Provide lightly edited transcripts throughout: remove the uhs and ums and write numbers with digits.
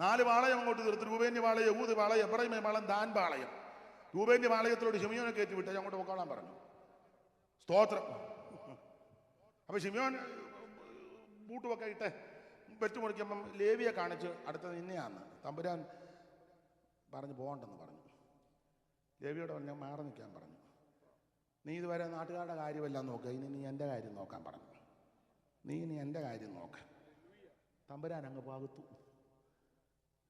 4 പാളയം അങ്ങോട്ട് തീർത്ത്, രൂപേന്യ പാളയം, യഹൂദ് പാളയം, എബ്രൈം പാളയം, ദാൻ പാളയം. രൂപേന്യ പാളയത്തിലോട്ട് ശിമിയോനെ കയറ്റി വിട്ട് അങ്ങോട്ട് പൊക്കോളാൻ പറഞ്ഞു. സ്തോത്രം. അപ്പൊ ശിമിയോൻ ബൂട്ടുമൊക്കെ ഇട്ട് വെച്ചുമുറിക്കുമ്പം ലേവിയെ കാണിച്ച് അടുത്തത് ഇന്നയാന്ന് തമ്പുരാൻ പറഞ്ഞു പോകണ്ടെന്ന് പറഞ്ഞു. ലേവിയോട് പറഞ്ഞു മാറി നിൽക്കാൻ പറഞ്ഞു. നീ ഇതുവരെ നാട്ടുകാരുടെ കാര്യമെല്ലാം നോക്കുക, ഇനി നീ എൻ്റെ കാര്യം നോക്കാൻ പറഞ്ഞു. നീ ഇനി എൻ്റെ കാര്യം നോക്ക. തമ്പുരാൻ അങ്ങ് പകുത്തു,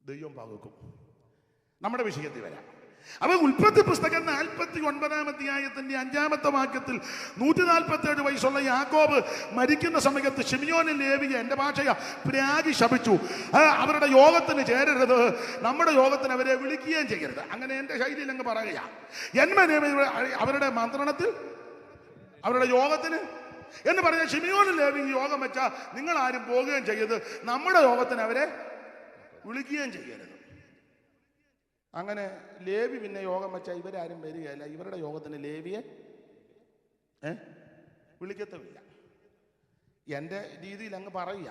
ദൈവം പകുക്കും. നമ്മുടെ വിഷയത്തിൽ വരാം. അപ്പൊ ഉൽപ്പത്തി പുസ്തകം 49-ാം അധ്യായത്തിന്റെ 5-ാമത്തെ വാക്യത്തിൽ 147 വയസ്സുള്ള യാക്കോബ് മരിക്കുന്ന സമയത്ത് ശിമിയോനും ലേവിയെ, എൻ്റെ ഭാഷയാ, പ്രാഗി ശപിച്ചു. അവരുടെ യോഗത്തിന് ചേരരുത്, നമ്മുടെ യോഗത്തിന് അവരെ വിളിക്കുകയും ചെയ്യരുത്. അങ്ങനെ എൻ്റെ ശൈലിയിൽ അങ്ങ് പറയുക. അവരുടെ മന്ത്രണത്തിൽ, അവരുടെ യോഗത്തിന് എന്ന് പറഞ്ഞാൽ ശിമിയോനും ലേവിയും യോഗം വെച്ചാൽ നിങ്ങൾ ആരും പോകുകയും ചെയ്യരുത്, നമ്മുടെ യോഗത്തിന് അവരെ വിളിക്കുകയും ചെയ്യരുത്. അങ്ങനെ ലേവി പിന്നെ യോഗം വെച്ചാൽ ഇവരാരും വരികയില്ല, ഇവരുടെ യോഗത്തിന് ലേവിയെ വിളിക്കത്തുമില്ല. എൻ്റെ രീതിയിൽ അങ്ങ് പറയുക.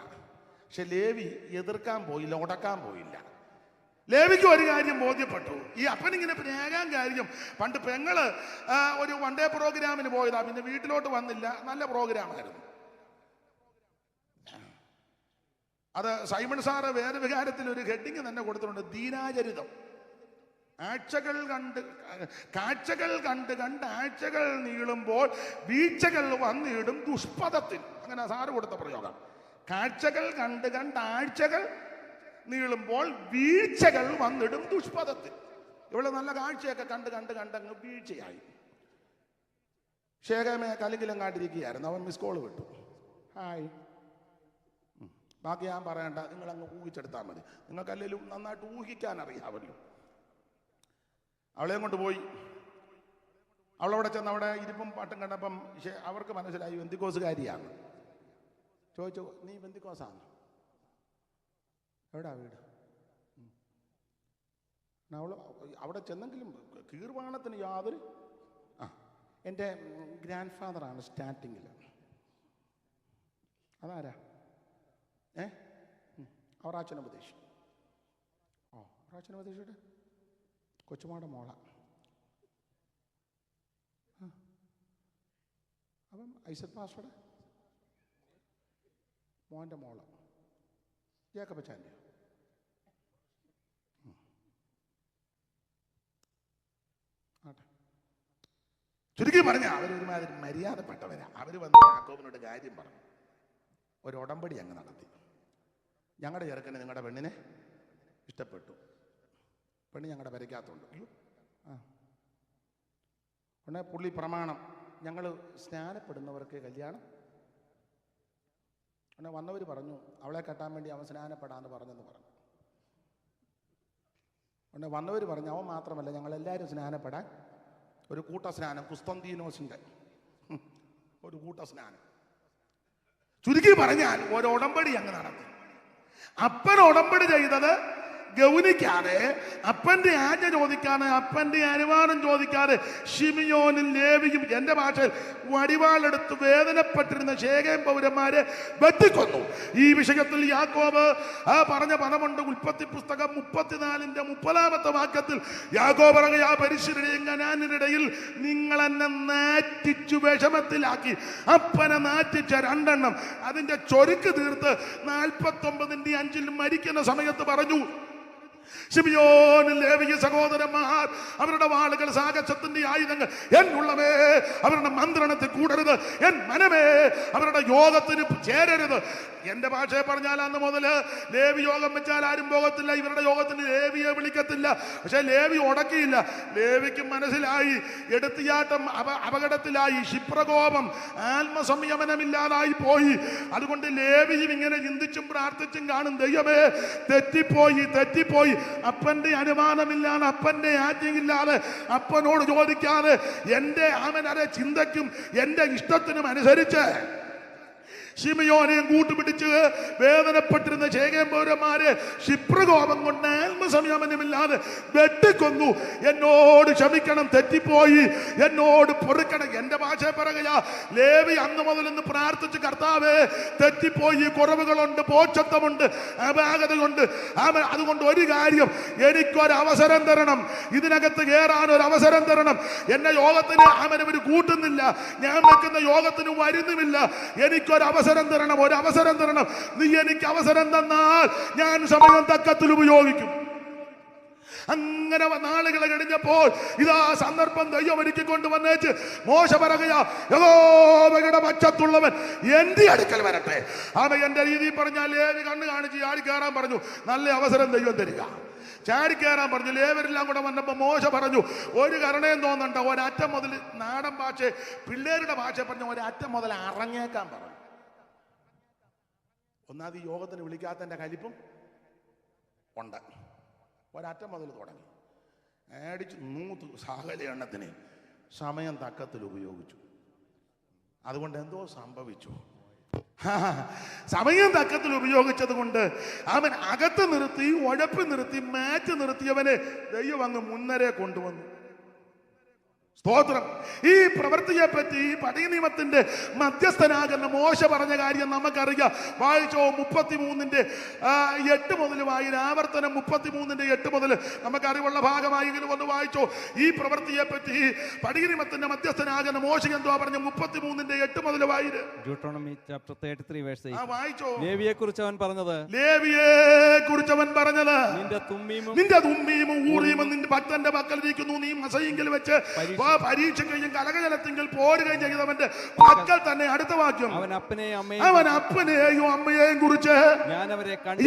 പക്ഷെ ലേവി എതിർക്കാൻ പോയില്ല, ഉടക്കാൻ പോയില്ല. ലേവിക്ക് ഒരു കാര്യം ബോധ്യപ്പെട്ടു. ഈ അപ്പനിങ്ങനെ പ്രേകാൻ കാര്യം, പണ്ട് പെങ്ങള് ഒരു വൺ ഡേ പ്രോഗ്രാമിന് പോയതാ, പിന്നെ വീട്ടിലോട്ട് വന്നില്ല. നല്ല പ്രോഗ്രാമായിരുന്നു അത്. സൈമൺ സാറ് വേദവികാരത്തിൽ ഒരു ഹെഡിങ് തന്നെ കൊടുത്തിട്ടുണ്ട്, ദീനാചരിതം. കാഴ്ചകൾ കണ്ട് ആഴ്ചകൾ നീളുമ്പോൾ വീഴ്ചകൾ വന്നിടും ദുഷ്പഥത്തിൽ. അങ്ങനെ സാറ് കൊടുത്ത പ്രയോഗം. കാഴ്ചകൾ കണ്ട് ആഴ്ചകൾ നീളുമ്പോൾ വീഴ്ചകൾ വന്നിടും ദുഷ്പഥത്തിൽ. ഇവിടെ നല്ല കാഴ്ചയൊക്കെ കണ്ട് അങ്ങ് വീഴ്ചയായി. ശേഖമേ കലിങ്കിലങ്ങാട്ടിരിക്കുകയായിരുന്നു. അവൻ മിസ് കോൾ വിട്ടു. ഹായ്, ബാക്കി ഞാൻ പറയണ്ട, നിങ്ങളങ്ങ് ഊഹിച്ചെടുത്താൽ മതി. നിങ്ങൾക്കല്ലെങ്കിലും നന്നായിട്ട് ഊഹിക്കാൻ അറിയാമല്ലോ. അവളെയും കൊണ്ട് പോയി. അവളവിടെ ചെന്ന് അവിടെ ഇരിപ്പും പാട്ടും കണ്ടപ്പം അവർക്ക് മനസ്സിലായി ബന്ധിക്കോസുകാരിയാണ്. ചോദിച്ചു, നീ ബന്ധിക്കോസാണ്? എവിടാ വീട്? അവൾ അവിടെ ചെന്നെങ്കിലും കീർവാണത്തിന് യാതൊരു എൻ്റെ ഗ്രാൻഡ് ഫാദറാണ് സ്റ്റാർട്ടിങ്ങിൽ. അതാരാ? അവറാച്ചനുപദേശി. അവറാച്ചനുപദേശിയുടെ കൊച്ചുമാടെ മോള. അപ്പം ഐസക് മാസ്റ്ററുടെ മോൻ്റെ മോള് ജേക്കബച്ചാൻ്റെ. ആട്ടെ, ചുരുക്കി പറഞ്ഞ അവരൊരുമാതിരി മര്യാദപ്പെട്ടവരാ. അവർ വന്ന് യാക്കോബിനോട് കാര്യം പറഞ്ഞു. ഒരു ഉടമ്പടി അങ്ങ് നടത്തി. ഞങ്ങളുടെ ചെറുക്കന് നിങ്ങളുടെ പെണ്ണിനെ ഇഷ്ടപ്പെട്ടു, പെണ്ണ് ഞങ്ങളുടെ വരയ്ക്കാത്തുണ്ട്. ഉടനെ പുള്ളി പ്രമാണം, ഞങ്ങൾ സ്നാനപ്പെടുന്നവർക്ക് കല്യാണം. ഉടനെ വന്നവർ പറഞ്ഞു, അവളെ കെട്ടാൻ വേണ്ടി അവൻ സ്നാനപ്പെടാമെന്ന് പറഞ്ഞെന്ന് പറഞ്ഞു. ഉടനെ വന്നവർ പറഞ്ഞു, അവൻ മാത്രമല്ല ഞങ്ങളെല്ലാവരും സ്നാനപ്പെടാൻ ഒരു കൂട്ട സ്നാനം, കുസ്തന്തീനോസിൻ്റെ ഒരു കൂട്ട സ്നാനം. ചുരുക്കി പറഞ്ഞാൽ ഒരു ഉടമ്പടി അങ്ങ് നടത്തി. അപ്പൻ ഉടമ്പടി ചെയ്തത് ഗൗനിക്കാതെ, അപ്പന്റെ ആജ്ഞ ചോദിക്കാതെ, അപ്പന്റെ അനുവാദം ചോദിക്കാതെ ശിമിയോനും ലേവിയും, എൻ്റെ ഭാഷയിൽ വടിവാളെടുത്ത് വേദനപ്പെട്ടിരുന്ന ശേഖേം പൗരന്മാരെ വെട്ടിക്കൊന്നു. ഈ വിഷയത്തിൽ യാക്കോബ് പറഞ്ഞ പദമുണ്ട്. ഉൽപ്പത്തി പുസ്തകം 34-ന്റെ 30-ാമത്തെ വാക്യത്തിൽ യാക്കോബ് പറയുക, ആ പരിശുദ്ധരുടെയും കനാന്യരുടെയിൽ നിങ്ങൾ എന്നെ നാറ്റിച്ചു വിഷമത്തിലാക്കി. അപ്പനെ നാറ്റിച്ച 2 എണ്ണം അതിന്റെ ചൊരുക്ക് തീർത്ത് 49-5 മരിക്കുന്ന സമയത്ത് പറഞ്ഞു, ശിമിയോനും ലേവിയും സഹോദരന്മാർ, അവരുടെ വാളുകൾ സാഹസത്തിന്റെ ആയുധങ്ങൾ, എന്നുള്ളവേ അവരുടെ മന്ത്രണത്തിൽ കൂടരുത്, എൻ മനമേ അവരുടെ യോഗത്തിന് ചേരരുത്. എന്റെ ഭാഷയെ പറഞ്ഞാൽ അന്ന് മുതൽ ലേവി യോഗം വെച്ചാൽ ആരും പോകത്തില്ല, ഇവരുടെ യോഗത്തിന് ലേവിയെ വിളിക്കത്തില്ല. പക്ഷെ ലേവി ഉടക്കിയില്ല. ലേവിക്ക് മനസ്സിലായി എടുത്തിയാട്ടം അപകടത്തിലായി, ക്ഷിപ്രകോപം, ആത്മസംയമനമില്ലാതായി പോയി. അതുകൊണ്ട് ലേവിയും ഇങ്ങനെ ചിന്തിച്ചും പ്രാർത്ഥിച്ചും കാണും, ദൈവമേ തെറ്റിപ്പോയി, അപ്പന്റെ അനുമാനമില്ലാതെ, അപ്പന്റെ ആജ്ഞയില്ലാതെ, അപ്പനോട് ചോദിക്കാതെ, എൻ്റെ ചിന്തയ്ക്കും എൻ്റെ ഇഷ്ടത്തിനും അനുസരിച്ച് ശിമയോനെയും കൂട്ടുപിടിച്ച് വേദനപ്പെട്ടിരുന്ന ശേഖേം പൗരന്മാരെ ക്ഷിപ്രകോപം കൊണ്ട് ആത്മസംയമനമില്ലാതെ വെട്ടിക്കൊന്നു. എന്നോട് ക്ഷമിക്കണം, തെറ്റിപ്പോയി, എന്നോട് പൊറുക്കണം. എന്റെ ഭാഷ പറയുക, ലേവി അന്ന് മുതൽ ഇന്ന് പ്രാർത്ഥിച്ച്, കർത്താവേ തെറ്റിപ്പോയി, കുറവുകളുണ്ട്, പോച്ചത്വമുണ്ട്, അപാകതയുണ്ട്. അതുകൊണ്ട് ഒരു കാര്യം, എനിക്കൊരവസരം തരണം, ഇതിനകത്ത് കയറാൻ ഒരു അവസരം തരണം. എന്നെ യോഗത്തിന് അവനവര് കൂട്ടുന്നില്ല, ഞാൻ വെക്കുന്ന യോഗത്തിന് വരുന്നുമില്ല. എനിക്കൊരവസരം തരണം, ഒരവസരം തരണം. നീ എനിക്ക് അവസരം തന്നാൽ ഞാൻ സമയം തക്കത്തിൽ ഉപയോഗിക്കും. അങ്ങനെ നാളുകൾ കഴിഞ്ഞപ്പോൾ ഇതാ സന്ദർഭം ദൈവം ഒരുക്കിക്കൊണ്ട് വന്നേച്ച് മോശ പറയുക, യഹോവയുടെ പക്ഷത്തുള്ളവൻ എന്റെ അടുക്കൽ വരട്ടെ. അവൻ എന്റെ രീതിയിൽ പറഞ്ഞാൽ ലേവി കണ്ണ് കാണിച്ച് ചാടി കയറാൻ പറഞ്ഞു. നല്ല അവസരം ദൈവം തരിക. ചാടി കയറാൻ പറഞ്ഞു. ലേവരെല്ലാം കൂടെ വന്നപ്പോൾ മോശ പറഞ്ഞു, ഒരു കരുണയും തോന്നണ്ട, ഒരറ്റം മുതൽ, നാടൻ ഭാഷ പിള്ളേരുടെ ഭാഷ പറഞ്ഞ ഒരറ്റം മുതൽ അറങ്ങേക്കാൻ പറഞ്ഞു. ഒന്നാമത് ഈ യോഗത്തിന് വിളിക്കാത്തതിൻ്റെ കലിപ്പും ഉണ്ട്. ഒരറ്റം മുതൽ തുടങ്ങി അടിച്ച് 100 സകല എണ്ണത്തിന് സമയം തക്കത്തിൽ ഉപയോഗിച്ചു. അതുകൊണ്ട് എന്തോ സംഭവിച്ചു. സമയം തക്കത്തിൽ ഉപയോഗിച്ചത് കൊണ്ട് അവൻ അകത്ത് നിർത്തി, ഉഴപ്പ് നിർത്തി, മാറ്റ് നിർത്തിയവനെ ദൈവം അങ്ങ് മുന്നരെ കൊണ്ടുവന്നു. സ്തോത്രം. ഈ പ്രവൃത്തിയെ പറ്റി ഈ പഴയ നിയമത്തിന്റെ മധ്യസ്ഥനാകുന്ന മോശ പറഞ്ഞ കാര്യം നമുക്കറിയാം. വായിച്ചോ 33:8 മുതൽ വായിച്ച ആവർത്തനം 33:8 മുതൽ നമുക്കറിവുള്ള ഭാഗമായെങ്കിലും ഒന്ന് വായിച്ചോ. ഈ പ്രവൃത്തിയെ പറ്റി പഴയ നിയമത്തിന്റെ മധ്യസ്ഥനാകുന്ന മോശ എന്തോ പറഞ്ഞു. 33:8 മുതൽ വായിര്. വായിച്ചോ. ലേവിയെ കുറിച്ച് അവൻ പറഞ്ഞത്, നിന്റെ തുമ്മീമും ഊറീമും നിന്റെ ഭക്തന്റെ പക്കലിരിക്കുന്നു. നീ മസയെങ്കിൽ വെച്ച് പരീക്ഷയ്ക്കും കലകജലത്തെങ്കിൽ പോരുകയും ചെയ്തവന്റെ പക്കൽ തന്നെ. അടുത്ത വാക്യം, അവൻ അപ്പനെയും അമ്മയെയും കുറിച്ച്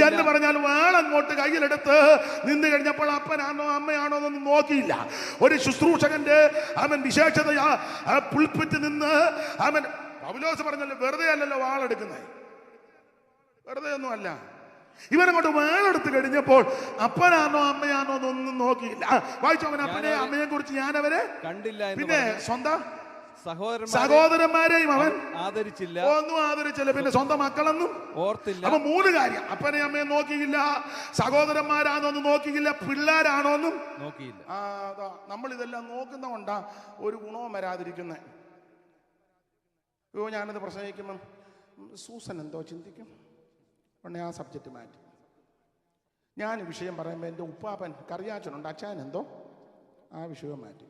എന്ന് പറഞ്ഞാൽ വാളങ്ങോട്ട് കയ്യിലെടുത്ത് നിന്ന് കഴിഞ്ഞപ്പോൾ അപ്പനാണോ അമ്മയാണോ എന്നൊന്നും നോക്കിയില്ല. ഒരു ശുശ്രൂഷകന്റെ അവൻ വിശേഷതയാ പുൽപ്പിറ്റ് നിന്ന് അവൻ പൗലോസ് പറഞ്ഞല്ലോ, വെറുതെ അല്ലല്ലോ വാളെടുക്കുന്നത്, വെറുതെ ഒന്നും അല്ല. ഇവനങ്ങോട്ട് വാളെടുത്ത് കഴിഞ്ഞപ്പോൾ അപ്പനാണോ അമ്മയാണോ എന്നൊന്നും നോക്കിയില്ല. വായിച്ചു. അവൻ അപ്പനെയും അമ്മയെ കുറിച്ച് ഞാൻ അവരെ കണ്ടില്ല. പിന്നെ സ്വന്തം സഹോദരന്മാരെയും അവൻ ആദരിച്ചില്ല, ഒന്നും ആദരിച്ചില്ല. പിന്നെ സ്വന്തം മക്കളൊന്നും ഓർത്തില്ല. അപ്പൊ 3 കാര്യം: അപ്പനെയും അമ്മയെ നോക്കിയില്ല, സഹോദരന്മാരാണോന്നും നോക്കിയില്ല, പിള്ളേരാണോന്നും നോക്കിയില്ല. നമ്മൾ ഇതെല്ലാം നോക്കുന്ന കൊണ്ടാ ഒരു ഗുണവും വരാതിരിക്കുന്നത്. ഞാനത് പ്രസംഗിക്കുമ്പം സൂസൻ എന്തോ ചിന്തിക്കും. ഉടനെ ആ സബ്ജക്റ്റ് മാറ്റി. ഞാൻ വിഷയം പറയുമ്പോൾ എൻ്റെ ഉപ്പാപ്പൻ കറിയാച്ചനുണ്ട്, അച്ഛൻ എന്തോ ആ വിഷയം മാറ്റി.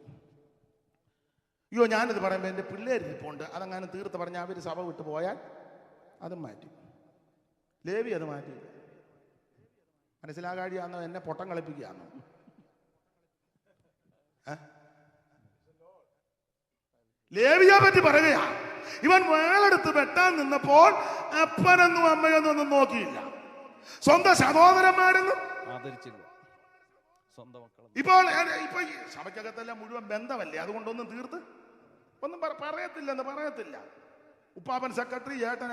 ഞാനിത് പറയുമ്പോൾ എൻ്റെ പിള്ളേരിപ്പോണ്ട്, അതങ്ങനെ തീർത്ത് പറഞ്ഞാൽ അവർ സഭ വിട്ട് പോയാൽ അതും മാറ്റി. ലേവി അത് മാറ്റി. മനസ്സിലാകാഴിയാന്നോ എന്നെ പൊട്ടം കളിപ്പിക്കുകയാണോ? ലേവിയെ പറ്റി പറയുകയാ. ഇവൻ വേളെടുത്ത് വെട്ടാൻ നിന്നപ്പോൾ അപ്പനെന്നും അമ്മയൊന്നും ഒന്നും നോക്കിയില്ല, സ്വന്തം സഹോദരന്മാരെന്നും ആദരിച്ചില്ല, സ്വന്തം മക്കൾ. ഇപ്പോൾ സഭയ്ക്കകത്തെല്ലാം മുഴുവൻ ബന്ധമല്ലേ, അതുകൊണ്ടൊന്നും തീർത്ത് ഒന്നും പറയത്തില്ല. ഉപ്പാപ്പൻ സെക്രട്ടറി, ഏട്ടൻ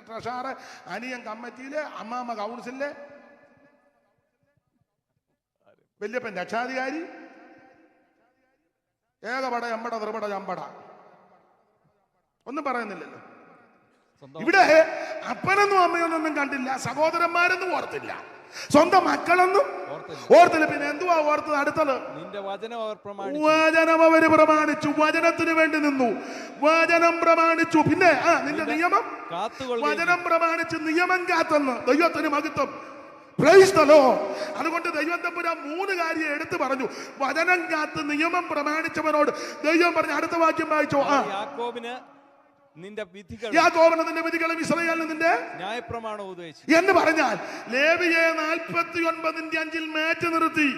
ട്രഷറർ, അനിയൻ കമ്മിറ്റിയിലെ, അമ്മാമ്മ കൗൺസിലെ, വല്യപ്പൻ രക്ഷാധികാരി, ഏകപട എമ്പട ത്രിപട ചമ്പട, ഒന്നും പറയുന്നില്ലല്ലോ. ഇവിടെ അപ്പനൊന്നും അമ്മയൊന്നും കണ്ടില്ല, സഹോദരന്മാരൊന്നും ഓർത്തില്ല, സ്വന്തം മക്കളൊന്നും ഓർത്തില്ല. പിന്നെ എന്തുവാ ഓർത്തത്? അടുത്തത് വചനം അവര് പ്രമാണിച്ചു, വചനത്തിന് വേണ്ടി നിന്നു, വചനം പ്രമാണിച്ചു. പിന്നെ നിന്റെ നിയമം വചനം പ്രമാണിച്ച് നിയമം കാത്തെന്ന്. ദൈവത്തിന് മഹത്വം. അതുകൊണ്ട് ദൈവം തമ്പുരാൻ 3 കാര്യം എടുത്തു പറഞ്ഞു. വചനം കാത്ത് നിയമം പ്രമാണിച്ചവനോട് ദൈവം പറഞ്ഞു. അടുത്ത വാക്യം വായിച്ചോ. യാക്കോബിന് നിന്റെ വിധികളും ഇസ്രായേലിന് നിന്റെ ന്യായപ്രമാണം ഉപദേശിച്ചു എന്ന് പറഞ്ഞാൽ ലേവിയെ 49:5 മാറ്റി നിർത്തി,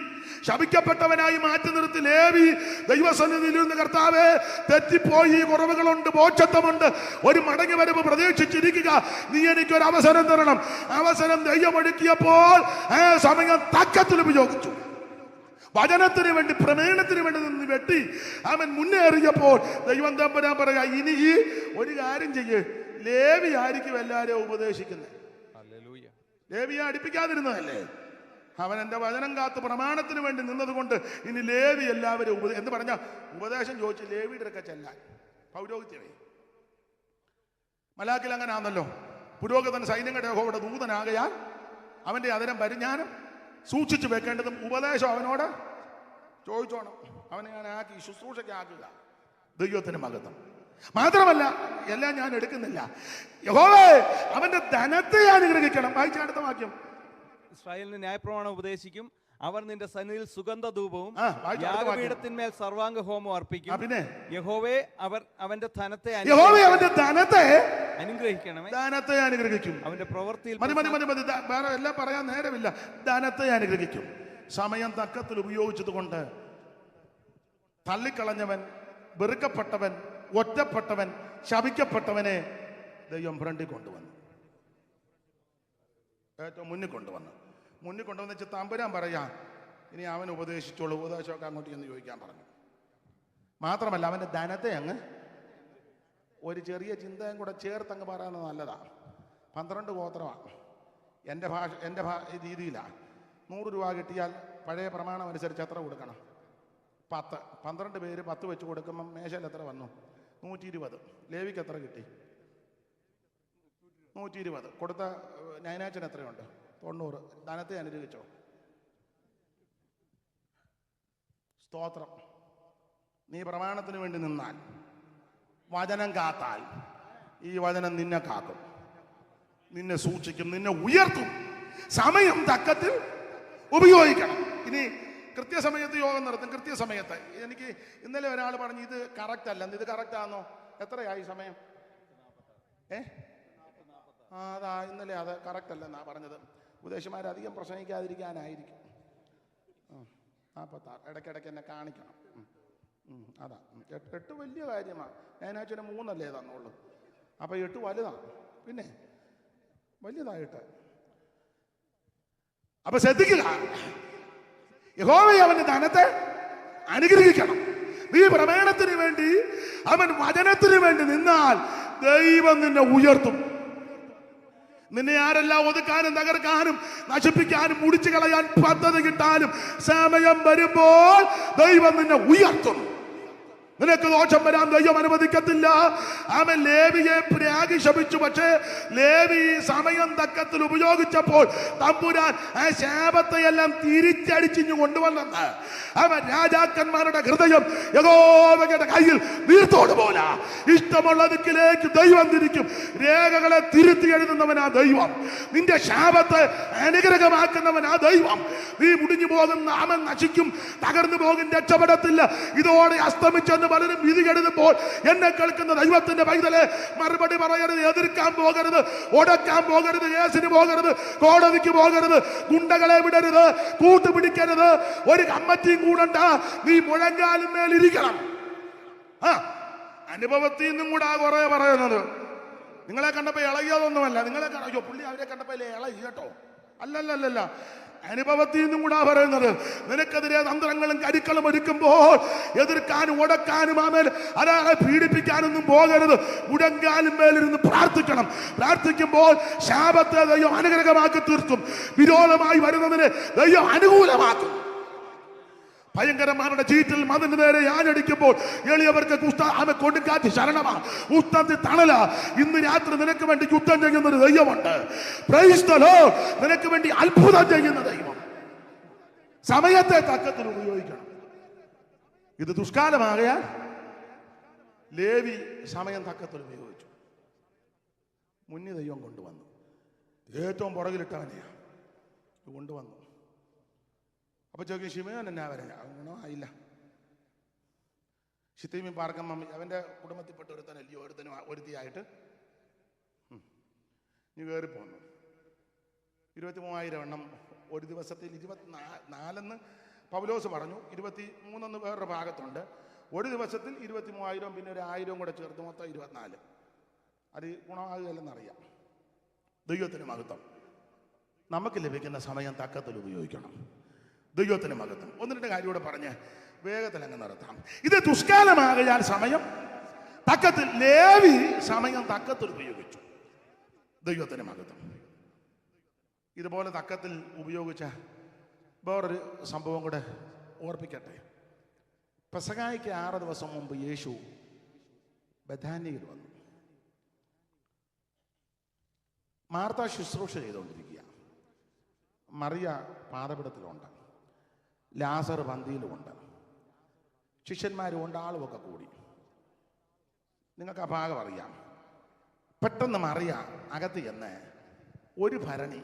ശപിക്കപ്പെട്ടവനായി മാറ്റി നിർത്തി. ലേവി ദൈവസന്നിധിയിൽ നിന്ന് കർത്താവേ തെറ്റിപ്പോയി, കുറവുകളുണ്ട്, ബോധത്വമുണ്ട്, ഒരു മടങ്ങി വരവ് പ്രതീക്ഷിച്ചിരിക്കുക, നീ എനിക്കൊരു അവസരം തരണം. അവസരം ദൈവം ഒരുക്കിയപ്പോൾ ആ സമയം തക്കത്തിൽ ഉപയോഗിച്ചു. വചനത്തിന് വേണ്ടി, പ്രമേണത്തിന് വേണ്ടി നിന്ന് വെട്ടി അവൻ മുന്നേറിയപ്പോൾ ദൈവം തമ്പുരാൻ പറയാ, ഇനി ഈ ഒരു കാര്യം ചെയ്യ്, ലേവി ആയിരിക്കും എല്ലാവരെയും ഉപദേശിക്കുന്നത്. ലേവിയെ അടുപ്പിക്കാതിരുന്നതല്ലേ, അവൻ എൻ്റെ വചനം കാത്ത് പ്രമാണത്തിന് വേണ്ടി നിന്നതുകൊണ്ട് ഇനി ലേവി എല്ലാവരും എന്ന് പറഞ്ഞ ഉപദേശം ചോദിച്ച് ലേവിയുടെ ഒക്കെ ചെല്ലാൻ പൗരോഹിത്യമേ. മലാക്കിൽ അങ്ങനെ ആണല്ലോ. പുരോഹിതൻ സൈന്യങ്ങളുടെ യഹോവയുടെ ദൂതനാകയാൽ അവന്റെ അതിരം പരിജ്ഞാനം സൂക്ഷിച്ചു വെക്കേണ്ടതും ഉപദേശം അവനോട് ചോദിച്ചോണം. അവനെ ഞാൻ ആക്കി ശുശ്രൂഷയ്ക്ക് ആക്കുക. ദൈവത്തിന് മഹത്വം. മാത്രമല്ല, എല്ലാം ഞാൻ എടുക്കുന്നില്ല. യഹോവേ അവന്റെ ധനത്തെ അനുഗ്രഹിക്കണം. വായിച്ച അടുത്ത വാക്യം. ഇസ്രായേലിന് ന്യായപ്രമാണം ഉപദേശിക്കും. അവർ നിന്റെ സന്നിധിയിൽ സുഗന്ധ ധൂപവും യാഗപീഠത്തിന്മേൽ സർവാംഗ ഹോമം അർപ്പിക്കും. പിന്നെ യഹോവേ അവന്റെ ധനത്തെ അനുഗ്രഹിക്കണമേ. ധനത്തെ അനുഗ്രഹിക്കും. അവന്റെ പ്രവൃത്തിയിൽ മതി. വേറെ എല്ലാം പറയാൻ നേരമില്ല. ധനത്തെ അനുഗ്രഹിക്കും. സമയം തക്കത്തിൽ ഉപയോഗിച്ചത് കൊണ്ട് തള്ളിക്കളഞ്ഞവൻ, വെറുക്കപ്പെട്ടവൻ, ഒറ്റപ്പെട്ടവൻ, ശപിക്കപ്പെട്ടവനെ ദൈവം ഫ്രണ്ടിൽ കൊണ്ടുവന്നു. ഏറ്റവും മുന്നിൽ കൊണ്ടുവന്ന് വെച്ച് തമ്പുരാൻ പറയാ, ഇനി അവൻ ഉപദേശിച്ചോളൂ, ഉപദേശമൊക്കെ അങ്ങോട്ട് എന്ന് ചോദിക്കാൻ പറഞ്ഞു. മാത്രമല്ല അവൻ്റെ ധനത്തെ അങ്ങ് ഒരു ചെറിയ ചിന്തയും കൂടെ ചേർത്തങ്ങ് പറയുന്നത് നല്ലതാണ്. 12 ഗോത്രമാണ്. എൻ്റെ രീതിയിലാണ്. 100 രൂപ കിട്ടിയാൽ പഴയ പ്രമാണം അനുസരിച്ച് എത്ര കൊടുക്കണം? 10. 12 പേര് 10 വെച്ച് കൊടുക്കുമ്പം മേശയിൽ എത്ര വന്നു? 120. ലേവിക്ക് എത്ര കിട്ടി? 120. കൊടുത്ത നയനാച്ചന് എത്രയുണ്ട്? 90. ധനത്തെ അനുഗ്രഹിച്ചോ? സ്തോത്രം. നീ പ്രമാണത്തിന് വേണ്ടി നിന്നാൽ, വചനം കാത്താൽ, ഈ വചനം നിന്നെ കാക്കും, നിന്നെ സൂക്ഷിക്കും, നിന്നെ ഉയർത്തും. സമയം തക്കത്തിൽ ഉപയോഗിക്കണം. ഇനി കൃത്യസമയത്ത് യോഗം നടത്തും. കൃത്യസമയത്ത്. എനിക്ക് ഇന്നലെ ഒരാൾ പറഞ്ഞു ഇത് കറക്റ്റ് അല്ല. ഇത് കറക്റ്റ് ആണോ? എത്രയായി സമയം? അതാ ഇന്നലെ അത് കറക്റ്റ് അല്ലെന്നാ പറഞ്ഞത്. ഉപദേശമാരധികം പ്രസംഗിക്കാതിരിക്കാനായിരിക്കും. 46. ഇടയ്ക്കിടയ്ക്ക് എന്നെ കാണിക്കണം. അതാ 8 വലിയ കാര്യമാണ്. ഞാനാഴ്ച 3 അല്ലേ തന്നുള്ളൂ. അപ്പം 8 വലുതാണ്. പിന്നെ വലിയതായിട്ട്. അപ്പൊ ശ്രദ്ധിക്കുക, യഹോവ അവന്റെ ധനത്തെ അനുഗ്രഹിക്കണം. നീ പ്രമാണത്തിന് വേണ്ടി, അവൻ വചനത്തിന് വേണ്ടി നിന്നാൽ ദൈവം നിന്നെ ഉയർത്തും. നിന്നെ ആരെല്ലാം ഒതുക്കാനും തകർക്കാനും നശിപ്പിക്കാനും മുടിച്ചു കളയാൻ പദ്ധതി കിട്ടാനും സമയം വരുമ്പോൾ ദൈവം നിന്നെ ഉയർത്തും. നിനക്ക് ദോഷം വരാൻ ദൈവം അനുവദിക്കത്തില്ല. അവൻ ലേവിയെ പ്രാഗി ശപിച്ചു. പക്ഷേ ലേവി സമയം തക്കത്തിൽ ഉപയോഗിച്ചപ്പോൾ തമ്പുരാൻ ആ ശാപത്തെയെല്ലാം തിരിച്ചടിച്ചിഞ്ഞു കൊണ്ടുവന്നെന്ന്. അവൻ രാജാക്കന്മാരുടെ ഹൃദയം യഹോവയുടെ കയ്യിൽ നീർത്തോട് പോല. ഇഷ്ടമുള്ള ദിക്കിലേക്ക് ദൈവം തിരിക്കും. രേഖകളെ തിരുത്തി എഴുതുന്നവനാ ദൈവം. നിന്റെ ശാപത്തെ അനുഗ്രഹമാക്കുന്നവനാ ദൈവം. നീ മുടിഞ്ഞു പോകുന്ന അവൻ നശിക്കും, തകർന്നു പോകും, രക്ഷപ്പെടത്തില്ല. ഇതോടെ അസ്തമിച്ചെന്ന് പലരും വിധി എഴുതുമ്പോൾ എന്നെ കേൾക്കുന്ന ദൈവത്തിന്റെ പൈതലെ മറുപടി പറയരുത്, എതിർക്കാൻ പോകരുത്, ഒടക്കാൻ പോകരുത്, കേസിന് പോകരുത്, കോടതിക്ക് പോകരുത്, ഗുണ്ടകളെ വിടരുത്, കൂട്ടുപിടിക്കരുത്, ഒരു കമ്മിറ്റിയും കൂടണ്ട. നീ മുഴങ്കാലിന്മേലിരിക്കണം. അനുഭവത്തിൽ നിന്നും കൂടെ കുറെ പറയുന്നത്. നിങ്ങളെ കണ്ടപ്പോ ഇളകിയതൊന്നുമല്ല. നിങ്ങളെ അയ്യോ പുള്ളി അവരെ കണ്ടപ്പോ ഇളകി കേട്ടോ. അല്ലല്ലല്ല, അനുഭവത്തിൽ നിന്നും കൂടാ പറയുന്നത്. നിനക്കെതിരെ തന്ത്രങ്ങളും കരുക്കളും ഒരുക്കുമ്പോൾ എതിർക്കാനും ഒടക്കാനും ആമേൽ അയാളെ പീഡിപ്പിക്കാനൊന്നും പോകരുത്. മുടങ്കാലും മേലിരുന്ന് പ്രാർത്ഥിക്കണം. പ്രാർത്ഥിക്കുമ്പോൾ ശാപത്തെ ദൈവം അനുഗ്രഹമാക്കി തീർക്കും. വിരോധമായി വരുന്നതിന് ദൈവം അനുകൂലമാക്കും. ഭയങ്കരന്മാരുടെ ചീറ്റിൽ മതിന് നേരെ ആഞ്ഞടിക്കുമ്പോൾ എളിയവർക്ക് കൊടുക്കാത്തി ശരണമാണ്, ഉസ്തത്തിൽ തണല. ഇന്ന് രാത്രി നിനക്ക് വേണ്ടി യുദ്ധം ചെയ്യുന്ന ഒരു ദൈവമുണ്ട്. Praise the Lord. നിനക്ക് വേണ്ടി അത്ഭുതം ചെയ്യുന്ന ദൈവം. സമയത്തെ തക്കത്തിൽ ഉപയോഗിക്കണം. ഇത് ദുഷ്കാലമാകയാൽ ലേവി സമയം തക്കത്തിൽ ഉപയോഗിച്ചു. മുന്നിൽ ദൈവം കൊണ്ടുവന്നു. ഏറ്റവും പുറകിലിട്ടവനെയാ കൊണ്ടുവന്നു. അപ്പൊ ചോദിക്കും ശിമയോൻ എന്നാ വരാ? ഗുണോ ആയില്ല. ശിത്തീമി പാർക്കം അവന്റെ കുടുംബത്തിൽപ്പെട്ട ഒരുത്തനല്ലയോ, ഒരുത്തിയായിട്ട് നീ കയറിപ്പോന്നു. 23,000 എണ്ണം ഒരു ദിവസത്തിൽ. 24 പൗലോസ് പറഞ്ഞു, 23 വേറൊരു ഭാഗത്തുണ്ട്. ഒരു ദിവസത്തിൽ 23,000 പിന്നെ ഒരു 1,000 കൂടെ ചേർത്ത് മൊത്തം 24. അത് ഗുണമാകുകയല്ലെന്നറിയാം. ദൈവത്തിന് മഹത്വം. നമുക്ക് ലഭിക്കുന്ന സമയം തക്കത്തിൽ ഉപയോഗിക്കണം. ദൈവത്തിന് മഹത്വം. 1-2 കാര്യം കൂടെ പറഞ്ഞ് വേഗത്തിൽ അങ്ങ് നടത്താം. ഇത് ദുഷ്കാലമാകയാൽ സമയം തക്കത്തിൽ, ലേവി സമയം തക്കത്തിൽ ഉപയോഗിച്ചു. ദൈവത്തിന് മഹത്വം. ഇതുപോലെ തക്കത്തിൽ ഉപയോഗിച്ച വേറൊരു സംഭവം കൂടെ ഓർപ്പിക്കട്ടെ. പെസഹായ്ക്ക് 6 ദിവസം മുമ്പ് യേശു ബഥാന്യയിൽ വന്നു. മാർത്ത ശുശ്രൂഷ ചെയ്തുകൊണ്ടിരിക്കുക. മറിയ പാദപീഠത്തിലുണ്ട്, ലാസർ പന്തിയിലുമുണ്ട്, ശിഷ്യന്മാരും ഉണ്ട്, ആളുമൊക്കെ കൂടി. നിങ്ങൾക്ക് ആ ഭാഗം അറിയാം. പെട്ടെന്ന് മറിയ അകത്ത് ചെന്ന് ഒരു ഭരണി,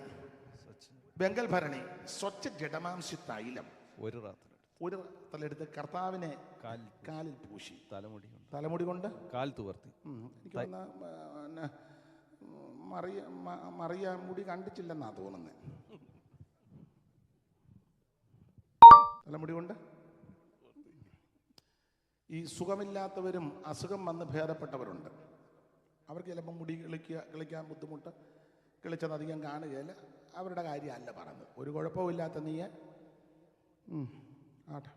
ബംഗൽ ഭരണി, സ്വച്ഛ ജഡമാംസി തൈലം ഒരു തലെടുത്ത് കർത്താവിനെ കാലിൽ പൂശി, തലമുടി കൊണ്ട് കാൽ തുവർത്തി. എനിക്ക് മറിയ മുടി കണ്ടിട്ടില്ലെന്നാ തോന്നുന്നത്. തലമുടി കൊണ്ട് ഈ സുഖമില്ലാത്തവരും അസുഖം വന്ന് ഭേദപ്പെട്ടവരുണ്ട്. അവർക്ക് ചിലപ്പോൾ മുടി കിളിക്കാൻ ബുദ്ധിമുട്ട്, കിളിച്ചത് അധികം കാണുകയില്ല. അവരുടെ കാര്യമല്ല പറഞ്ഞത്. ഒരു കുഴപ്പമില്ലാത്ത നീയെ ആട്ടെ,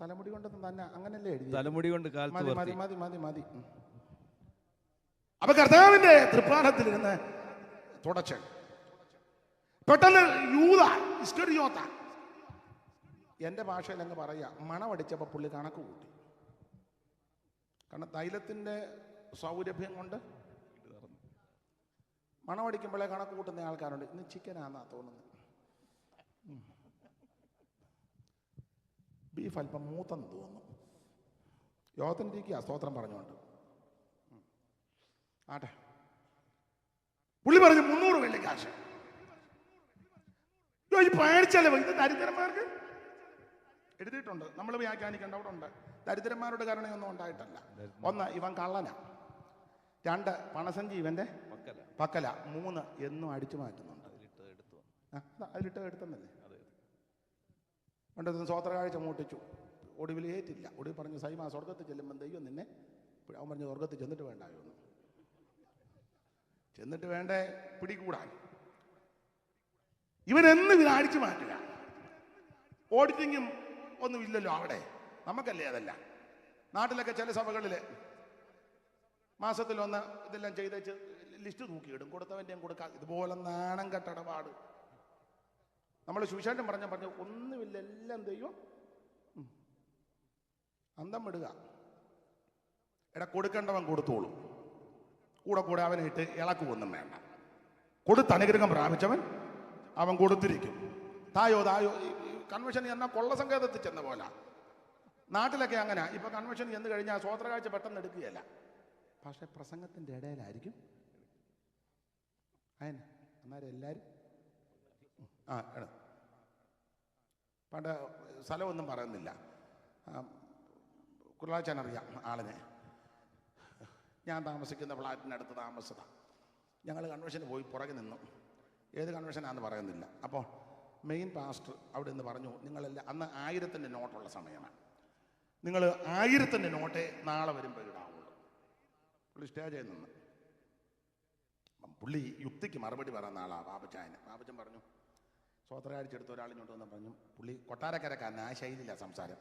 തലമുടി കൊണ്ട് തന്നെ അങ്ങനല്ലേ എഴുതി, തലമുടി കൊണ്ട് മതി മതി മതി മതി മതി. അപ്പൊ കർത്താവിന്റെ തൃപ്പാദത്തിലിരുന്ന് തുടച്ച് പെട്ടെന്ന് യൂദ ഇസ്കറിയോത്ത, എൻ്റെ ഭാഷയിൽ അങ്ങ് പറയാ, മണമടിച്ചപ്പോൾ പുള്ളി കണക്ക് കൂട്ടി. കാരണം തൈലത്തിൻ്റെ സൗരഭ്യം കൊണ്ട് മണമടിക്കുമ്പോഴേ കണക്ക് കൂട്ടുന്ന ആൾക്കാരുണ്ട്. ഇന്ന് ചിക്കനാന്നാ തോന്നുന്നത്, ബീഫ് അല്പം മൂത്തെന്ന് തോന്നുന്നു. യോഗത്തിനിരിക്കുക സ്തോത്രം പറഞ്ഞുകൊണ്ട്. ആട്ടെ, പുള്ളി പറഞ്ഞു 300 വെള്ളിക്കാശ്. ഈ പേടിച്ചല്ലേ ഇത് ദരിദ്രന്മാർക്ക് എഴുതിയിട്ടുണ്ട്. നമ്മൾ വ്യാഖ്യാനിക്കേണ്ട അവിടെ ഉണ്ട്. ദരിദ്രന്മാരുടെ കാരണമൊന്നും ഉണ്ടായിട്ടല്ല. 1, ഇവൻ കള്ളനാ. 2, പണസഞ്ചി ഇവന്റെ പക്കല. 3, എന്നും അടിച്ചു മാറ്റുന്നുണ്ട്. അതിലിട്ട് എടുത്തെന്നല്ലേ. പണ്ടത്തെ സ്വോത്രകാഴ്ച മൂട്ടിച്ചു, ഒടുവിൽ ഏറ്റില്ല. ഒടുവിൽ പറഞ്ഞു, സൈമ സ്വർഗത്തിൽ ചെല്ലുമ്പോൾ ദൈവം നിന്നെ, അവൻ പറഞ്ഞു സ്വർഗത്തിൽ ചെന്നിട്ട് വേണ്ടായോ, ചെന്നിട്ട് വേണ്ടേ പിടികൂടാൻ. ഇവനെന്നും ഇത് അടിച്ചു മാറ്റുക. ഓഡിറ്റിങ്ങും ഒന്നും ഇല്ലല്ലോ അവിടെ, നമുക്കല്ലേ അതല്ല. നാട്ടിലൊക്കെ ചില സഭകളിൽ മാസത്തിലൊന്ന് ഇതെല്ലാം ചെയ്തേച്ച് ലിസ്റ്റ് തൂക്കിയിടും, കൊടുത്തവൻ്റെയും കൊടുക്കാം. ഇതുപോലെ നാണം കെട്ടടപാട്. നമ്മൾ സുവിശേഷം പറഞ്ഞു ഒന്നുമില്ല, എല്ലാം ദൈവം അന്തം വിടുക. കൊടുക്കേണ്ടവൻ കൊടുത്തോളൂ, കൂടെ അവനെ ഇട്ട് ഇളക്കുമൊന്നും വേണ്ട. കൊടുത്ത് അനുഗ്രഹം പ്രാപിച്ചവൻ അവൻ കൊടുത്തിരിക്കും. തായോ കൺവെൻഷൻ എന്നാൽ കൊള്ളസങ്കേതത്തിൽ ചെന്ന പോലെ. നാട്ടിലൊക്കെ അങ്ങനെ. ഇപ്പൊ കൺവെൻഷൻ ചെന്ന് കഴിഞ്ഞാൽ സ്വോത്രകാഴ്ച പെട്ടെന്ന് എടുക്കുകയല്ല, പക്ഷെ പ്രസംഗത്തിന്റെ ഇടയിലായിരിക്കും. അന്നേരം എല്ലാവരും പണ്ട് സ്ഥലമൊന്നും പറയുന്നില്ല, കുർളാച്ചാനറിയാം ആളിനെ. ഞാൻ താമസിക്കുന്ന ഫ്ലാറ്റിനടുത്ത് താമസതാണ്. ഞങ്ങൾ കൺവെൻഷന് പോയി പുറകെ നിന്നു. ഏത് കൺവെൻഷനാണെന്ന് പറയുന്നില്ല. അപ്പോൾ മെയിൻ പാസ്റ്റർ അവിടെ നിന്ന് പറഞ്ഞു, നിങ്ങളെല്ലാം അന്ന് 1000-ൻ്റെ നോട്ടുള്ള സമയമാണ്, നിങ്ങൾ 1000-ൻ്റെ നോട്ടേ നാളെ വരുമ്പോൾ ഇടാവുള്ളൂ. പുള്ളി സ്റ്റേജിൽ നിന്ന് പുള്ളി യുക്തിക്ക് മറുപടി പറയുന്ന ആളാണ് ബാബച്ചായന്. ബാബച്ചൻ പറഞ്ഞു, സ്വോത്രകാഴ്ച എടുത്ത ഒരാളിനോട്ട് വന്ന് പറഞ്ഞു, പുള്ളി കൊട്ടാരക്കരക്കാരൻ, ആ ശൈലിയില്ല സംസാരം.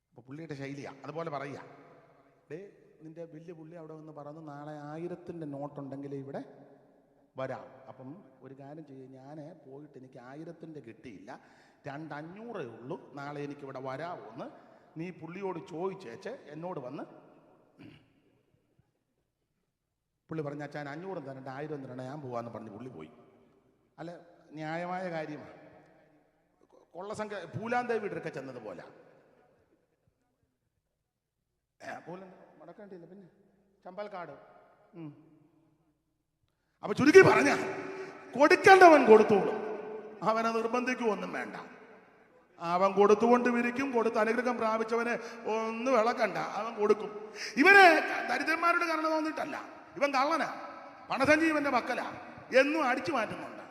അപ്പോൾ പുള്ളിയുടെ ശൈലിയാ അതുപോലെ പറയുക. നിന്റെ വലിയ പുള്ളി അവിടെ വന്ന് പറഞ്ഞു, നാളെ 1000-ൻ്റെ നോട്ടുണ്ടെങ്കിൽ ഇവിടെ വരാം. അപ്പം ഒരു കാര്യം ചെയ്യും, ഞാൻ പോയിട്ട് എനിക്ക് 1000-ൻ്റെ കിട്ടിയില്ല, 2,500 ഉള്ളൂ, നാളെ എനിക്കിവിടെ വരാമോന്ന് നീ പുള്ളിയോട് ചോദിച്ചേച്ച് എന്നോട് വന്ന്. പുള്ളി പറഞ്ഞു, അച്ഛൻ 500 തരണ്ട, 1000 തരണ്ട, ഞാൻ പോകാമെന്ന് പറഞ്ഞ് പുള്ളി പോയി. അല്ല, ന്യായമായ കാര്യമാണ്. കൊള്ളസംഖ്യ പൂലാന്തേവി വീടൊക്കെ ചെന്നതുപോലെ. മടക്കേണ്ടിയില്ല, പിന്നെ ചമ്പൽക്കാട്. അപ്പൊ ചുരുക്കി പറഞ്ഞ, കൊടുക്കേണ്ടവൻ കൊടുത്തോളും, അവനെ നിർബന്ധിക്കുമൊന്നും വേണ്ട. അവൻ കൊടുത്തുകൊണ്ട് വിരിക്കും. കൊടുത്ത് അനുഗ്രഹം പ്രാപിച്ചവനെ ഒന്ന് വിളക്കണ്ട, അവൻ കൊടുക്കും. ഇവനെ ദരിദ്രന്മാരുടെ കാരണം തോന്നിയിട്ടല്ല, ഇവൻ കള്ളനാ, പണസഞ്ചി ഇവന്റെ മക്കളാ, എന്നും അടിച്ചു മാറ്റുന്നുണ്ട്.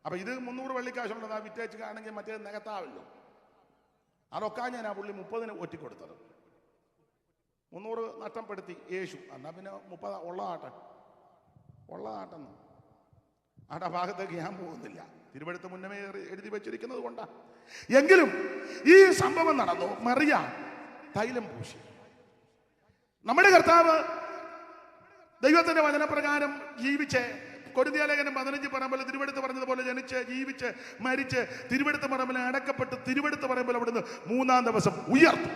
അപ്പൊ ഇത് 300 വെള്ളിക്കാശുള്ളതാ, വിറ്റേച്ച് ആണെങ്കിൽ മറ്റേ നികത്താവല്ലോ. അതൊക്കെ ഞാനാ പുള്ളി 30-ന് ഒറ്റിക്കൊടുത്തത്. 300 നഷ്ടപ്പെടുത്തി യേശു. എന്നാ പിന്നെ 30 ഉള്ളതാട്ടെന്ന്. ആടെ ഭാഗത്തേക്ക് ഞാൻ പോകുന്നില്ല, തിരുവഴുത്ത് മുന്നമേ എഴുതി വെച്ചിരിക്കുന്നത് കൊണ്ടാ. എങ്കിലും ഈ സംഭവം നടന്നു. മറിയ തൈലം പൂശി. നമ്മുടെ കർത്താവ് ദൈവത്തിന്റെ വചനപ്രകാരം ജീവിച്ച്, കൊരിന്ത്യ ലേഖനം 15 പറയുമ്പോൾ തിരുവെടുത്ത് പറഞ്ഞതുപോലെ ജനിച്ച് ജീവിച്ച് മരിച്ച് തിരുവെടുത്ത് പറമ്പിൽ അടക്കപ്പെട്ട് തിരുവെടുത്ത് പറയുമ്പോൾ അവിടുന്ന് 3-ാം ദിവസം ഉയർത്തു.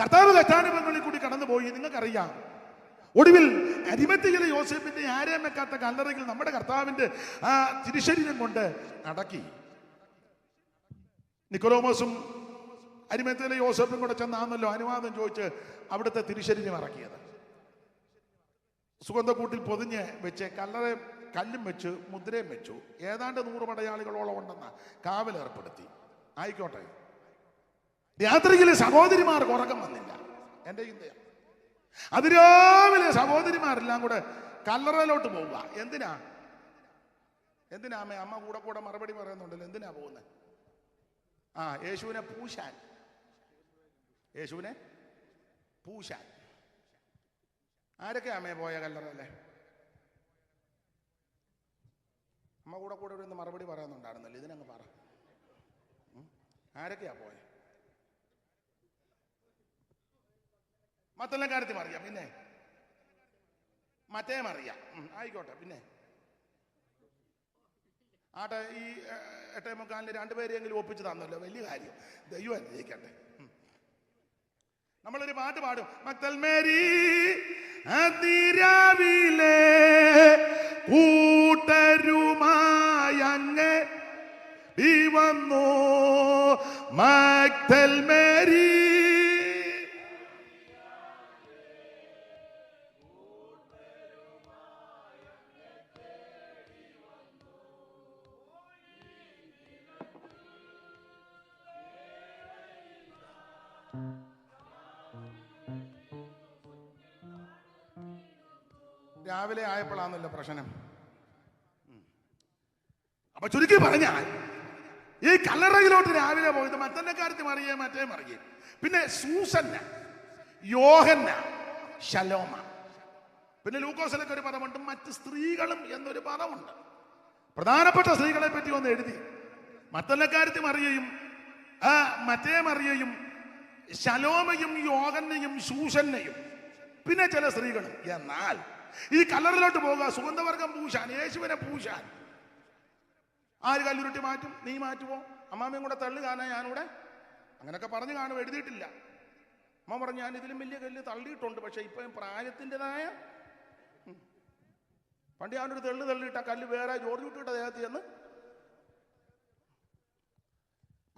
കർത്താവ് കഷ്ടാനുഭവങ്ങളിൽ കൂടി കടന്നുപോയി. നിങ്ങൾക്കറിയാം, ഒടുവിൽ അരിമത്തിയിലെ യോസേപ്പിന്റെ ആരെയും വെക്കാത്ത കല്ലറയിൽ നമ്മുടെ കർത്താവിന്റെ ആ തിരുശരീരം കൊണ്ട് അടക്കി. നിക്കോദോമോസും അരിമത്തിയിലെ യോസേപ്പും കൂടെ ചെന്നാന്നല്ലോ അനുവാദം ചോദിച്ച് അവിടുത്തെ തിരുശരീരം ഇറക്കിയത്. സുഗന്ധക്കൂട്ടിൽ പൊതിഞ്ഞ് വെച്ച് കല്ലറ കല്ലും വെച്ച് മുദ്രയും വെച്ചു. ഏതാണ്ട് 100 പടയാളികളോളം ഉണ്ടെന്ന് കാവലേർപ്പെടുത്തി. ആയിക്കോട്ടെ, രാത്രിയിലെ സഹോദരിമാർക്ക് ഉറക്കം വന്നില്ല. എൻ്റെ ചിന്തയാണ്, അതിരാവിലെ സഹോദരിമാരെല്ലാം കൂടെ കല്ലറയിലോട്ട് പോവുക. എന്തിനാ അമ്മ കൂടെ മറുപടി പറയുന്നുണ്ടല്ലോ, എന്തിനാ പോകുന്നത്? യേശുവിനെ പൂശാൻ. ആരൊക്കെയാ അമ്മയെ പോയ കല്ലറല്ലേ? അമ്മ കൂടെ ഇവിടെ മറുപടി പറയുന്നുണ്ടായിരുന്നല്ലോ, ഇതിനങ്ങ് പറ. ആരൊക്കെയാ പോയെ? മറ്റെല്ലാം കാര്യത്തിൽ അറിയാം, പിന്നെ മറ്റേ അറിയാം. ആയിക്കോട്ടെ, പിന്നെ ആട്ടെ, ഈ 8:45 2 ഒപ്പിച്ച് തന്നല്ലോ, വലിയ കാര്യം. ദൈവം അനുഗ്രഹിക്കട്ടെ. നമ്മളൊരു പാട്ട് പാടും, മക്തൽ മേരി അതിരാവിലെ കൂട്ടരുമായങ്ങ് വന്നു മക്തൽ മേരി. രാവിലെ ആയപ്പോഴാണല്ലോ പ്രശ്നം. അപ്പൊ ചുരുക്കി പറഞ്ഞാൽ ഈ കല്ലറയിലോട്ട് രാവിലെ പോയത് മറ്റേ കാര്യത്തിൽ മറ്റേ മറിയേ, പിന്നെ സൂസന്ന, യോഹന്ന, ശലോമ, പിന്നെ ലൂക്കോസിലൊക്കെ ഒരു പദമുണ്ട്, മറ്റ് സ്ത്രീകളും എന്നൊരു പദമുണ്ട്. പ്രധാനപ്പെട്ട സ്ത്രീകളെ പറ്റി ഒന്ന് എഴുതി. മറ്റേ കാര്യത്തിൽ മറിയയും മറ്റേ മറിയയും ശലോമയും യോഹന്നയും സൂസന്നയും പിന്നെ ചില സ്ത്രീകളും. എന്നാൽ ഈ കല്ലറിലോട്ട് പോകുക, സുഗന്ധവർഗം പൂശാൻ, യേശുവിനെ പൂശാൻ. ആര് കല്ലുരുട്ടി മാറ്റും? നീ മാറ്റുമോ? അമ്മാമ്മയും കൂടെ തള്ളുകാനാ ഞാനിവിടെ? അങ്ങനെയൊക്കെ പറഞ്ഞു കാണും, എഴുതിയിട്ടില്ല. അമ്മ പറഞ്ഞു, ഞാൻ ഇതിലും വലിയ കല്ല് തള്ളിയിട്ടുണ്ട്, പക്ഷെ ഇപ്പം പ്രായത്തിൻ്റെതായ പണ്ട് ഞാനൊരു തള്ളിയിട്ട കല്ല് വേറെ ജോർജ് കുട്ടിയുടെ ദേഹത്ത് ചെന്ന്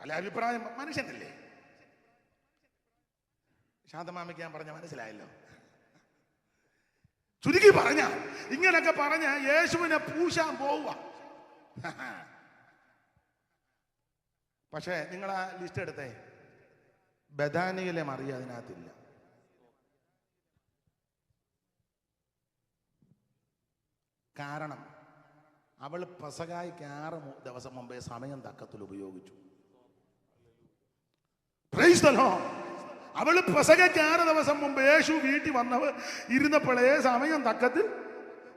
പല അഭിപ്രായം. മനുഷ്യനല്ലേ? ശാന്തമാമയ്ക്ക് ഞാൻ പറഞ്ഞ മനസ്സിലായല്ലോ. ചുരുക്കി പറഞ്ഞ ഇങ്ങനൊക്കെ പറഞ്ഞ യേശുവിനെ പൂശാൻ പോവുക. പക്ഷേ നിങ്ങൾ ആ ലിസ്റ്റ് എടുത്തേ, ബഥാനിയിലെ മറിയ അതിനകത്തില്ല. കാരണം അവൾ പെസഹായ്ക്ക് 6 ദിവസം മുമ്പേ സമയം തക്കത്തിൽ ഉപയോഗിച്ചു. Praise the Lord. അവള് പെസഹയ്ക്ക് 6 ദിവസം മുമ്പ് യേശു വീട്ടിൽ വന്നവർ ഇരുന്നപ്പോഴേ സമയം തക്കത്തിൽ